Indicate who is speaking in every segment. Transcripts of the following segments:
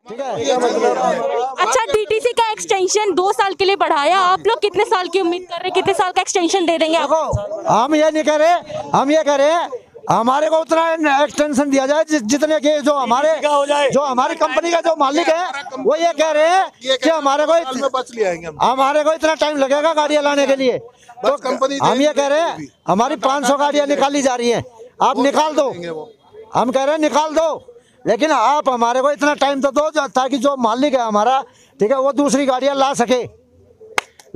Speaker 1: ठीक है।
Speaker 2: अच्छा, डीटीसी का एक्सटेंशन 2 साल के लिए बढ़ाया, आप लोग कितने साल की उम्मीद कर रहे हैं, कितने साल का एक्सटेंशन दे देंगे आप?
Speaker 1: हम ये नहीं कह रहे, हम ये कह रहे हैं हमारे को उतना एक्सटेंशन दिया जाए जितने के जो हमारी कंपनी का जो मालिक है वो ये कह रहे हैं कि हमारे को इतना टाइम लगेगा गाड़ियां लाने के लिए। तो हम ये कह रहे हैं हमारी 500 गाड़ियां निकाली जा रही हैं, आप निकाल दो। हम कह रहे हैं निकाल दो, लेकिन आप हमारे को इतना टाइम तो दो ताकि जो मालिक है हमारा, ठीक है, वो दूसरी गाड़ियां ला सके।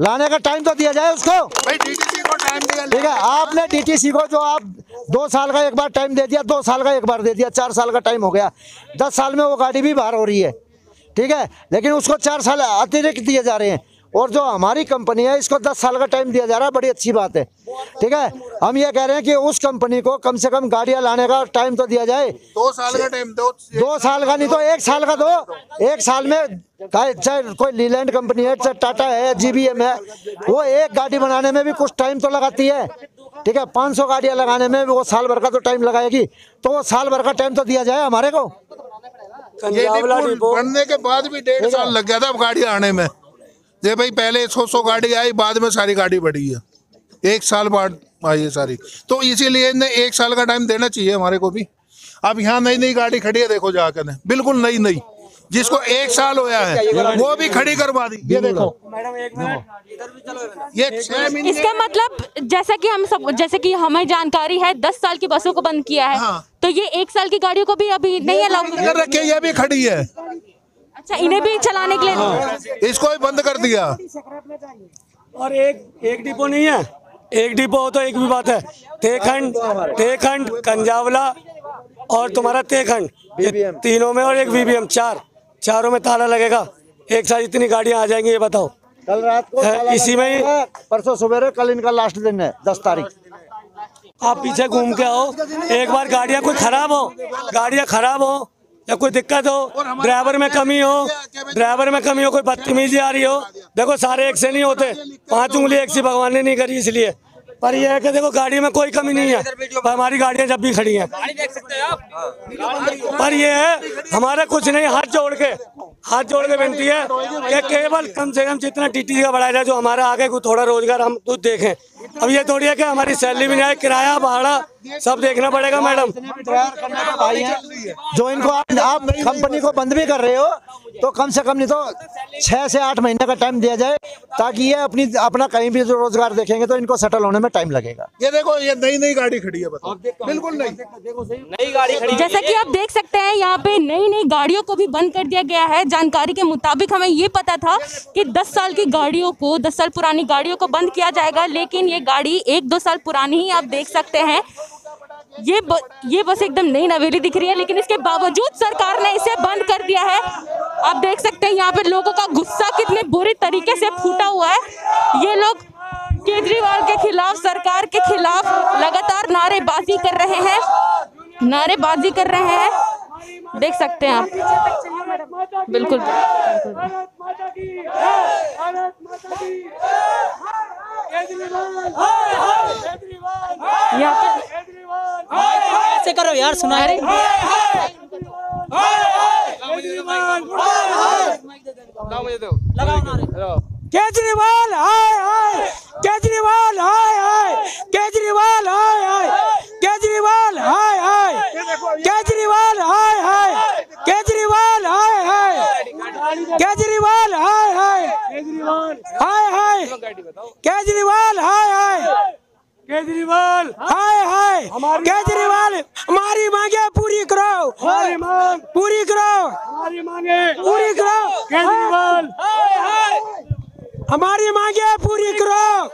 Speaker 1: लाने का टाइम तो दिया जाए उसको भाई, डीटीसी को टाइम दिया। ठीक है, आपने डीटीसी को जो आप 2 साल का एक बार टाइम दे दिया, 2 साल का एक बार दे दिया, 4 साल का टाइम हो गया। 10 साल में वो गाड़ी भी बाहर हो रही है, ठीक है, लेकिन उसको 4 साल अतिरिक्त दिए जा रहे हैं। और जो हमारी कंपनी है इसको 10 साल का टाइम दिया जा रहा है, बड़ी अच्छी बात है। ठीक है, हम ये कह रहे हैं कि उस कंपनी को कम से कम गाड़ियां लाने का टाइम तो दिया जाए।
Speaker 3: 2 साल का टाइम दो,
Speaker 1: 2 साल का नहीं तो 1 साल का दो। 1 साल में चाहे कोई लीलैंड कंपनी है, चाहे टाटा है, जीबीएम है, वो एक गाड़ी बनाने में भी कुछ टाइम तो लगाती है। ठीक है, 500 गाड़ियां लगाने में वो साल भर का तो टाइम लगाएगी, तो वो साल भर का टाइम तो दिया जाए हमारे को।
Speaker 3: ये बनने के बाद भी 1.5 साल लग गया था गाड़ियां आने में। ये भाई पहले 100 गाड़ी आई, बाद में सारी गाड़ी बढ़ी है, 1 साल बाद आई है सारी। तो इसीलिए इन्हें 1 साल का टाइम देना चाहिए हमारे को भी। अब यहाँ नई गाड़ी खड़ी है, देखो जाकर बिल्कुल नई, जिसको 1 साल होया है वो भी खड़ी करवा दी। ये देखो मैडम, 1 मिनट, ये 6 महीने।
Speaker 2: इसका मतलब जैसे कि हमें जानकारी है 10 साल की बसों को बंद किया है। हाँ। तो ये 1 साल की गाड़ियों को भी अभी नहीं अलाउ
Speaker 3: कर रखे, ये भी खड़ी है।
Speaker 2: अच्छा, इन्हें भी चलाने के लिए?
Speaker 3: हाँ, इसको भी बंद कर दिया।
Speaker 4: और एक डिपो नहीं है, एक डिपो हो तो एक भी बात है। तेखंड, कंजावला और तुम्हारा तेखंड, तीनों में, और एक वीबीएम, चारों में ताला लगेगा। एक साथ इतनी गाड़ियां आ जाएंगी, ये बताओ।
Speaker 1: कल रात को
Speaker 4: इसी में ही,
Speaker 1: परसों सवेरे, कल इनका लास्ट दिन है 10 तारीख।
Speaker 4: आप पीछे घूम के आओ एक बार। गाड़ियां कोई खराब हो या कोई दिक्कत हो, ड्राइवर में कमी हो, कोई बदतमीजी आ रही हो, देखो सारे एक से नहीं होते, 5 उंगली एक सी भगवान ने नहीं करी इसलिए। पर ये है कि देखो गाड़ी में कोई कमी नहीं है, पर हमारी गाड़ियां जब भी खड़ी हैं। पर ये है हमारा कुछ नहीं, हाथ जोड़ के विनती है कि केवल कम से कम जितना टीटी का बढ़ाया जाए, जो हमारा आगे को थोड़ा रोजगार हम खुद देखें। अब ये थोड़ी है कि हमारी सैलरी भी नहीं आए, किराया भाड़ा सब देखना पड़ेगा मैडम।
Speaker 1: भाई हैं जो इनको आप कंपनी को बंद भी कर रहे हो, तो कम से कम नहीं तो 6 से 8 महीने का टाइम दिया जाए, ताकि ये अपना कहीं भी जो रोजगार देखेंगे तो इनको सेटल होने में टाइम लगेगा।
Speaker 3: ये देखो, ये नई गाड़ी खड़ी है, बताओ, बिल्कुल नई गाड़ी खड़ी।
Speaker 2: जैसा कि आप देख सकते हैं यहाँ पे नई गाड़ियों को भी बंद कर दिया गया है। जानकारी के मुताबिक हमें ये पता था कि 10 साल की गाड़ियों को, 10 साल पुरानी गाड़ियों को बंद किया जाएगा, लेकिन ये गाड़ी 1-2 साल पुरानी ही आप देख सकते हैं। ये बस एकदम नई नवेली दिख रही है, लेकिन इसके बावजूद सरकार ने इसे बंद कर दिया है। आप देख सकते हैं यहाँ पे लोगों का गुस्सा कितने बुरी तरीके से फूटा हुआ है। ये लोग केजरीवाल के खिलाफ, सरकार के खिलाफ लगातार नारेबाजी कर रहे हैं, देख सकते हैं आप। बिल्कुल यहाँ पे
Speaker 5: ऐसे करो यार, सुना रहे।
Speaker 4: केजरीवाल हाय हाय, केजरीवाल हाय हाय, केजरीवाल हाय हाय, केजरीवाल हाय हाय, केजरीवाल हाय हाय, केजरीवाल हाय हाय, केजरीवाल हाय हाय, हाय हाय, केजरीवाल हाय हाय, केजरीवाल हाय हाय, केजरीवाल हमारी मांगे पूरी करो, पूरी करो, पूरी करो, केजरीवाल हमारी मांगे पूरी करो।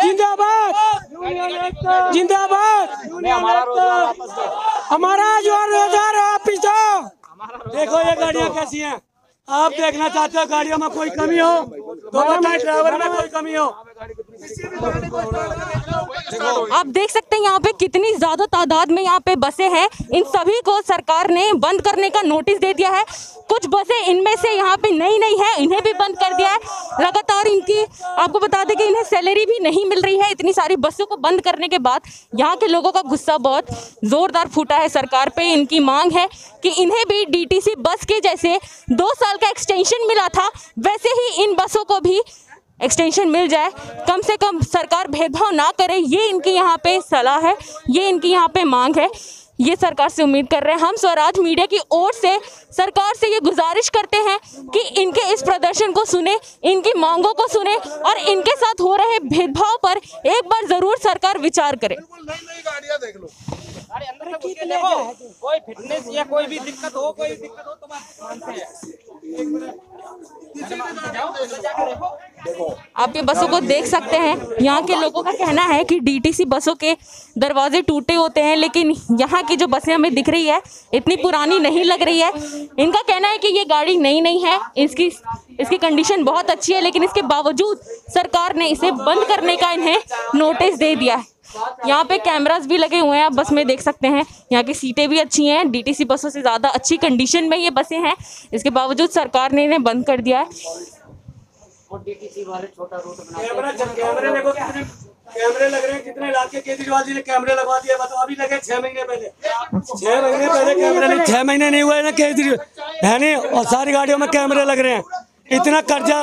Speaker 4: जिंदाबाद, जिंदाबाद, हमारा जो रोजगार वापिस दो। देखो ये गाड़ियाँ कैसी हैं, आप देखना चाहते हो गाड़ियों में कोई कमी हो तो बताएं, ड्राइवर में कोई कमी हो।
Speaker 2: आप देख सकते हैं यहाँ पे कितनी ज्यादा तादाद में यहाँ पे बसें हैं। इन सभी को सरकार ने बंद करने का नोटिस दे दिया है। कुछ बसें इनमें से यहाँ पे नई है, इन्हें भी बंद कर दिया है। लगातार इनकी आपको बता दें कि इन्हें सैलरी भी नहीं मिल रही है। इतनी सारी बसों को बंद करने के बाद यहाँ के लोगों का गुस्सा बहुत जोरदार फूटा है सरकार पे। इनकी मांग है कि इन्हें भी डीटीसी बस के जैसे 2 साल का एक्सटेंशन मिला था, वैसे ही इन बसों को भी एक्सटेंशन मिल जाए। कम से कम सरकार भेदभाव ना करे, ये इनकी यहाँ पे सलाह है, ये इनकी यहाँ पे मांग है। ये सरकार से उम्मीद कर रहे हैं। हम स्वराज मीडिया की ओर से सरकार से ये गुजारिश करते हैं कि इनके इस प्रदर्शन को सुने, इनकी मांगों को सुने और इनके साथ हो रहे भेदभाव पर एक बार जरूर सरकार विचार करे।
Speaker 3: नई गाड़ियां देख लो।
Speaker 5: कोई फिटनेस या कोई भी दिक्कत हो तो मानते हैं।
Speaker 2: आप ये बसों को देख सकते हैं। यहाँ के लोगों का कहना है कि डीटीसी बसों के दरवाजे टूटे होते हैं, लेकिन यहाँ की जो बसें हमें दिख रही है इतनी पुरानी नहीं लग रही है। इनका कहना है कि ये गाड़ी नई है, इसकी कंडीशन बहुत अच्छी है, लेकिन इसके बावजूद सरकार ने इसे बंद करने का इन्हें नोटिस दे दिया है। यहाँ पे कैमरास भी लगे हुए हैं, आप बस में देख सकते हैं। यहाँ की सीटें भी अच्छी हैं, डीटीसी बसों से ज़्यादा अच्छी कंडीशन में ये बसें हैं। इसके बावजूद सरकार ने इन्हें बंद कर दिया है।
Speaker 4: कैमरे लग रहे हैं, कितने लाख के केजरीवाल जी ने कैमरे लगवा दिए, बताओ। अभी लगे 6 महीने पहले, 6 महीने पहले कैमरे नहीं, 6 महीने नहीं हुए ना केजरीवाल है नहीं, और सारी गाड़ियों में कैमरे लग रहे हैं। इतना कर्जा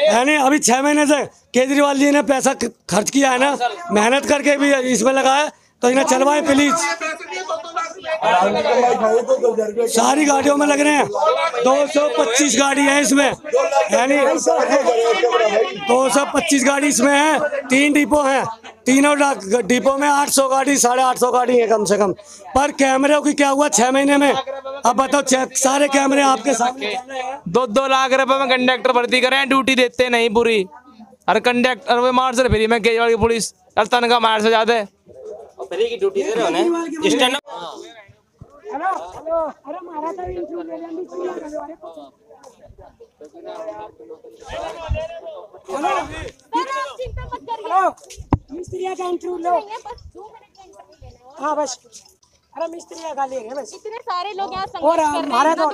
Speaker 4: है नहीं, अभी 6 महीने से केजरीवाल जी ने पैसा खर्च किया है ना, मेहनत करके भी इसमें लगाया, तो इन्हें चलवाए प्लीज। सारी गाड़ियों में लग रहे हैं, 225 गाड़ी है इसमें, यानी 225 गाड़ी इसमें है। 3 डिपो हैं, तीनों डिपो में 800 गाड़ी 850 गाड़ी है कम से कम। पर कैमरे की क्या हुआ 6 महीने में? अब बताओ, सारे कैमरे आपके सामने।
Speaker 6: 2-2 लाख रुपए में कंडक्टर भर्ती करें, ड्यूटी देते नहीं पूरी। अरे कंडक्टर वे मार से फ्री में केजरीवाल की पुलिस तनखा मार से ज्यादा है।
Speaker 5: फ्री की ड्यूटी दे रहे हो ना स्टैंड।
Speaker 7: मिस्त्री का इंटरव्यू लो। हाँ बस, अरे मिस्त्री का ले रहे बस।
Speaker 2: इतने सारे लोग यहाँ
Speaker 7: और हमारा तो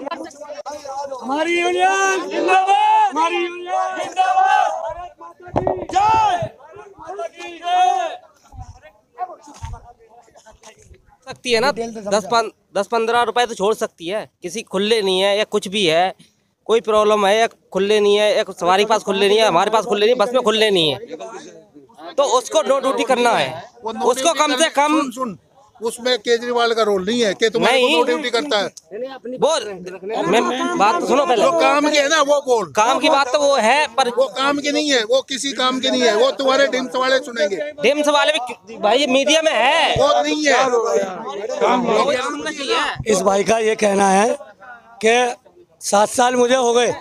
Speaker 4: हमारी यूनियन जिंदाबाद, हमारी यूनियन जिंदाबाद, जय
Speaker 5: सकती है ना, 10-15 रुपए तो छोड़ सकती है। किसी खुले नहीं है या कुछ भी है, कोई प्रॉब्लम है या खुले नहीं है, या सवारी के पास खुले नहीं है, हमारे पास खुले नहीं, बस में खुले नहीं है, तो उसको नो ड्यूटी करना है। उसको कम से कम
Speaker 3: सुन, उसमें केजरीवाल का रोल नहीं है कि तुम्हारे को नो ड्यूटी करता है।
Speaker 5: बोल, मैं बात सुनो पहले।
Speaker 3: जो काम की है ना वो बोल।
Speaker 5: काम की बात तो वो है, पर
Speaker 3: वो काम की नहीं है, वो किसी काम की नहीं है, वो तुम्हारे डिम्स वाले सुनेंगे।
Speaker 5: डिम्स वाले भी भाई मीडिया में है,
Speaker 3: वो नहीं है।
Speaker 4: इस भाई का ये कहना है कि 7 साल मुझे हो गए।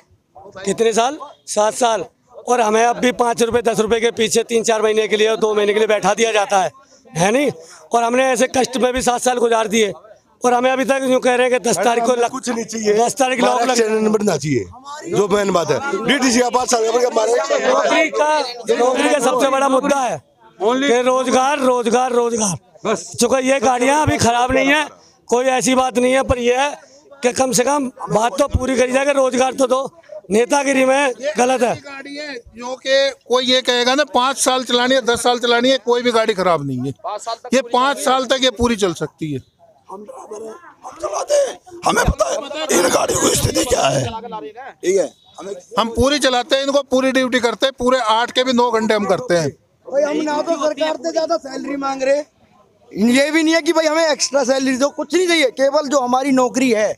Speaker 4: कितने साल? 7 साल। और हमें अब भी 5 रुपए 10 रुपए के पीछे 3-4 महीने के लिए और 2 महीने के लिए बैठा दिया जाता है नहीं। और हमने ऐसे कष्ट में भी 7 साल गुजार दिए, और हमें अभी तक यूँ कह रहे हैं कि 10 तारीख को
Speaker 8: कुछ नहीं चाहिए,
Speaker 4: 10 तारीख लॉक
Speaker 8: बनना चाहिए, जो मेन बात है। डीटीसी का 5 साल
Speaker 4: नौकरी का सबसे बड़ा मुद्दा है कि रोजगार रोजगार रोजगार। बस चूँकि ये गाड़ियाँ अभी खराब नहीं है, कोई ऐसी बात नहीं है, पर यह है कि कम से कम बात तो पूरी करी जाए कि रोजगार तो दो। नेतागिरी में गलत है।
Speaker 3: गाड़ी है जो कि कोई ये कहेगा ना 5 साल चलानी है, 10 साल चलानी है, कोई भी गाड़ी खराब नहीं है। ये 5 साल तक ये पूरी चल सकती है।
Speaker 8: हमें पता है इन गाड़ियों की स्थिति क्या है, ठीक है।
Speaker 3: हम पूरी चलाते हैं, इनको पूरी ड्यूटी करते हैं, पूरे 8 के भी 9 घंटे हम करते हैं।
Speaker 1: भाई हम ना तो सरकार से ज्यादा सैलरी मांग रहे, ये भी नहीं है कि भाई हमें एक्स्ट्रा सैलरी दो, कुछ नहीं चाहिए। केवल जो हमारी नौकरी है,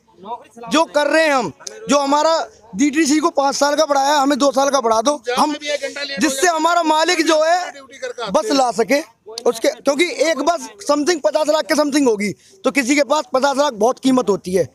Speaker 1: जो कर रहे हैं हम, जो हमारा डीटीसी को 5 साल का बढ़ाया, हमें 2 साल का बढ़ा दो, हम जिससे हमारा मालिक जो है बस ला सके उसके, क्योंकि एक बस समथिंग 50 लाख के समथिंग होगी, तो किसी के पास 50 लाख बहुत कीमत होती है,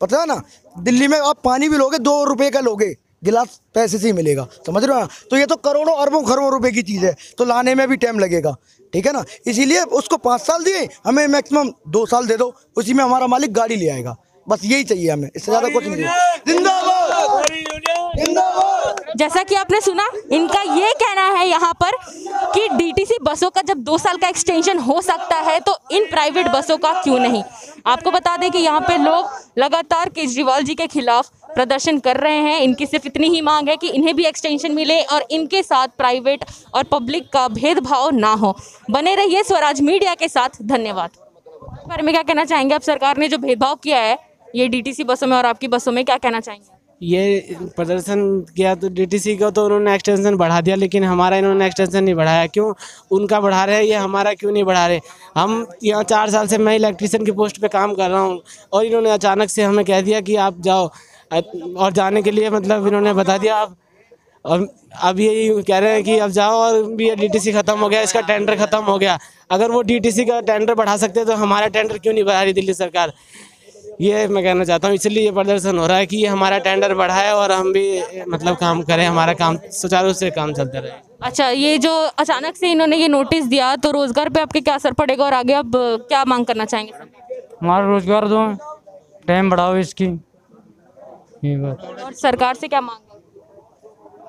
Speaker 1: पता है ना। दिल्ली में आप पानी भी लोगे 2 रुपए का लोगे गिलास, पैसे से ही मिलेगा, समझ रहे हो ना। तो ये तो करोड़ों अरबों खरबों रुपए की चीज़ है, तो लाने में भी टाइम लगेगा, ठीक है ना। इसीलिए उसको 5 साल दिए, हमें मैक्सिमम 2 साल दे दो, उसी में हमारा मालिक गाड़ी ले आएगा, बस यही चाहिए हमें, इससे ज़्यादा कुछ नहीं। जिंदाबाद।
Speaker 2: जैसा कि आपने सुना, इनका ये कहना है यहाँ पर कि डीटीसी बसों का जब 2 साल का एक्सटेंशन हो सकता है तो इन प्राइवेट बसों का क्यों नहीं। आपको बता दें कि यहाँ पे लोग लगातार केजरीवाल जी के खिलाफ प्रदर्शन कर रहे हैं। इनकी सिर्फ इतनी ही मांग है कि इन्हें भी एक्सटेंशन मिले और इनके साथ प्राइवेट और पब्लिक का भेदभाव ना हो। बने रहिए स्वराज मीडिया के साथ। धन्यवाद। इस बारे में क्या कहना चाहेंगे आप? सरकार ने जो भेदभाव किया है ये डीटीसी बसों में और आपकी बसों में, क्या कहना चाहेंगे?
Speaker 9: ये प्रदर्शन किया तो डीटीसी को तो उन्होंने एक्सटेंशन बढ़ा दिया, लेकिन हमारा इन्होंने एक्सटेंशन नहीं बढ़ाया। क्यों उनका बढ़ा रहे हैं, ये हमारा क्यों नहीं बढ़ा रहे? हम यहाँ 4 साल से मैं इलेक्ट्रीशियन की पोस्ट पे काम कर रहा हूँ और इन्होंने अचानक से हमें कह दिया कि आप जाओ, और जाने के लिए मतलब इन्होंने बता दिया आप, और अब यही कह रहे हैं कि अब जाओ और भी डीटीसी ख़त्म हो गया, इसका टेंडर ख़त्म हो गया। अगर वो डीटीसी का टेंडर बढ़ा सकते तो हमारा टेंडर क्यों नहीं बढ़ा रही दिल्ली सरकार? ये मैं कहना चाहता हूँ, इसलिए ये प्रदर्शन हो रहा है कि ये हमारा टेंडर बढ़ाए और हम भी मतलब काम करें, हमारा काम सुचारू रूप से काम चलता रहे।
Speaker 2: अच्छा, ये जो अचानक से इन्होंने ये नोटिस दिया तो रोजगार पे आपके क्या असर पड़ेगा और आगे अब क्या मांग करना चाहेंगे?
Speaker 10: हमारा रोजगार दो, टाइम बढ़ाओ इसकी।
Speaker 2: और सरकार से क्या मांग?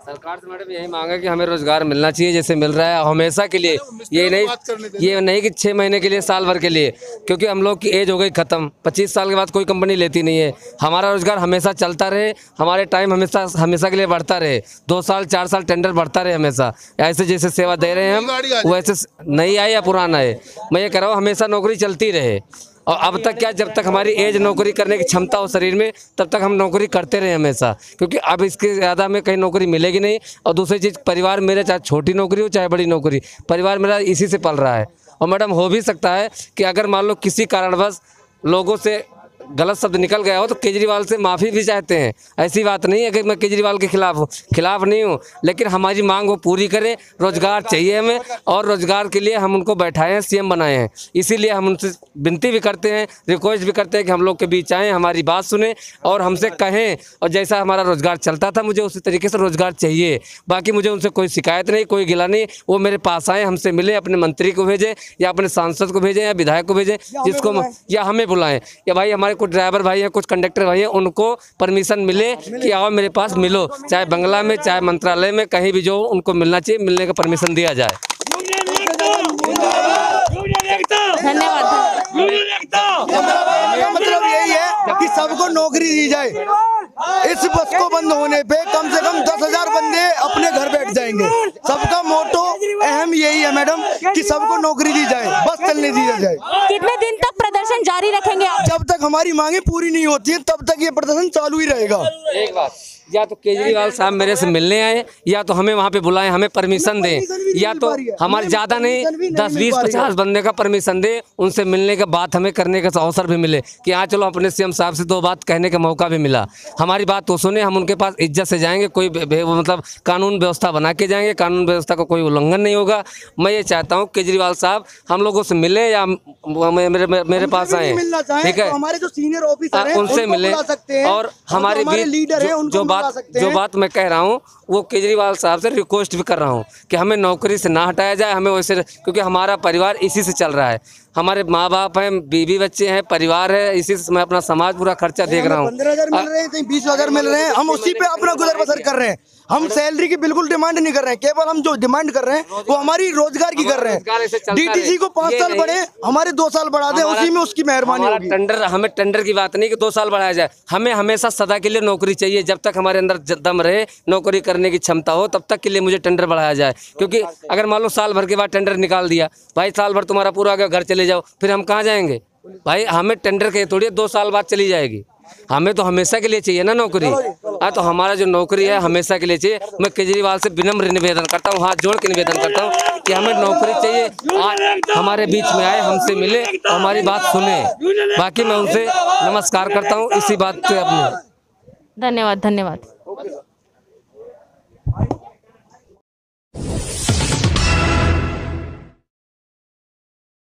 Speaker 5: सरकार से मैडम यही मांगा कि हमें रोजगार मिलना चाहिए जैसे मिल रहा है हमेशा के लिए। ये नहीं कि 6 महीने के लिए, साल भर के लिए, क्योंकि हम लोग की एज हो गई ख़त्म। 25 साल के बाद कोई कंपनी लेती नहीं है। हमारा रोजगार हमेशा चलता रहे, हमारे टाइम हमेशा के लिए बढ़ता रहे। 2 साल 4 साल टेंडर बढ़ता रहे हमेशा। ऐसे जैसे सेवा दे रहे हैं हम, वैसे नई आए या पुराना है, मैं ये कह रहा हूँ हमेशा नौकरी चलती रहे। और अब तक क्या, जब तक हमारी एज नौकरी करने की क्षमता हो शरीर में, तब तक हम नौकरी करते रहे हमेशा, क्योंकि अब इसके ज़्यादा में कहीं नौकरी मिलेगी नहीं। और दूसरी चीज़, परिवार मेरे चाहे छोटी नौकरी हो चाहे बड़ी नौकरी, परिवार मेरा इसी से पल रहा है। और मैडम हो भी सकता है कि अगर मान लो किसी कारणवश लोगों से गलत शब्द निकल गया हो तो केजरीवाल से माफ़ी भी चाहते हैं। ऐसी बात नहीं है कि मैं केजरीवाल के खिलाफ नहीं हूँ, लेकिन हमारी मांग वो पूरी करें। रोज़गार चाहिए हमें, और रोज़गार के लिए हम उनको बैठाए हैं, सीएम बनाए हैं। इसीलिए हम उनसे विनती भी करते हैं, रिक्वेस्ट भी करते हैं कि हम लोग के बीच आएँ, हमारी बात सुने और हमसे कहें। और जैसा हमारा रोज़गार चलता था, मुझे उसी तरीके से रोज़गार चाहिए। बाकी मुझे उनसे कोई शिकायत नहीं, कोई गिला नहीं। वो मेरे पास आएँ, हमसे मिलें, अपने मंत्री को भेजें या अपने सांसद को भेजें या विधायक को भेजें, जिसको या हमें बुलाएं। या भाई हमारे कुछ ड्राइवर भाई हैं, कुछ कंडक्टर भाई हैं, उनको परमिशन मिले कि आओ मेरे पास मिलो, चाहे बंगला में चाहे मंत्रालय में, कहीं भी जो उनको मिलना चाहिए, मिलने का परमिशन दिया जाए।
Speaker 2: धन्यवाद।
Speaker 1: मतलब यही है कि सबको नौकरी दी जाए। इस बस को बंद होने पे कम से कम 10,000 बंदे अपने घर बैठ जाएंगे। सबका मोटो अहम यही है मैडम कि सबको नौकरी दी जाए, बस चलने दी जाए।
Speaker 2: कितने दिन तक प्रदर्शन जारी रखेंगे आप?
Speaker 1: जब तक हमारी मांगे पूरी नहीं होती है तब तक ये प्रदर्शन चालू ही रहेगा।
Speaker 5: एक बात, या तो केजरीवाल साहब मेरे से मिलने आए, या तो हमें वहाँ पे बुलाएं, हमें परमिशन दें, या तो हमारे ज़्यादा नहीं 10, 20, 50 बंदे का परमिशन दें, उनसे मिलने के बात हमें करने का अवसर भी मिले कि हाँ चलो अपने सीएम साहब से 2 बात कहने का मौका भी मिला। हमारी बात तो सुने, हम उनके पास इज्जत से जाएंगे, कोई मतलब कानून व्यवस्था बना के जाएंगे, कानून व्यवस्था का कोई उल्लंघन नहीं होगा। मैं ये चाहता हूँ केजरीवाल साहब हम लोगों से मिले या मेरे पास आए, ठीक है,
Speaker 1: हमारे जो सीनियर ऑफिसर हैं
Speaker 5: उनसे मिले। और हमारे बीच जो बात मैं कह रहा हूँ वो केजरीवाल साहब से रिक्वेस्ट भी कर रहा हूँ कि हमें नौकरी से ना हटाया जाए, हमें वैसे, क्योंकि हमारा परिवार इसी से चल रहा है। हमारे माँ बाप हैं, बीवी बच्चे हैं, परिवार है, इसी से मैं अपना समाज पूरा खर्चा देख रहा हूँ।
Speaker 1: 15,000 मिल रहे हैं, कहीं 20,000 मिल रहे हैं, हम उसी पे अपना गुजर बसर कर रहे हैं। हम सैलरी की बिल्कुल डिमांड नहीं कर रहे हैं, केवल हम जो डिमांड कर रहे हैं वो हमारी रोजगार की कर रहे हैं। डीटीसी को 5 साल बढ़े, हमारे 2 साल बढ़ा दें, उसी में उसकी मेहरबानी होगी।
Speaker 5: टेंडर, हमें टेंडर की बात नहीं कि 2 साल बढ़ाया जाए, हमें हमेशा सदा के लिए नौकरी चाहिए। जब तक हमारे अंदर दम रहे, नौकरी करने की क्षमता हो, तब तक के लिए मुझे टेंडर बढ़ाया जाए। क्योंकि अगर मान लो साल भर के बाद टेंडर निकाल दिया, भाई साल भर तुम्हारा पूरा गया, घर चले जाओ, फिर हम कहाँ जाएंगे? भाई हमें टेंडर के थोड़ी 2 साल बाद चली जाएगी, हमें तो हमेशा के लिए चाहिए ना नौकरी। तो हमारा जो नौकरी है हमेशा के लिए चाहिए। मैं केजरीवाल से विनम्र निवेदन करता हूँ, हाथ जोड़ के निवेदन करता हूँ कि हमें नौकरी चाहिए। आज हमारे बीच में आए, हमसे मिले, हमारी बात सुने। बाकी मैं उनसे नमस्कार करता हूँ इसी बात से अपने।
Speaker 2: धन्यवाद।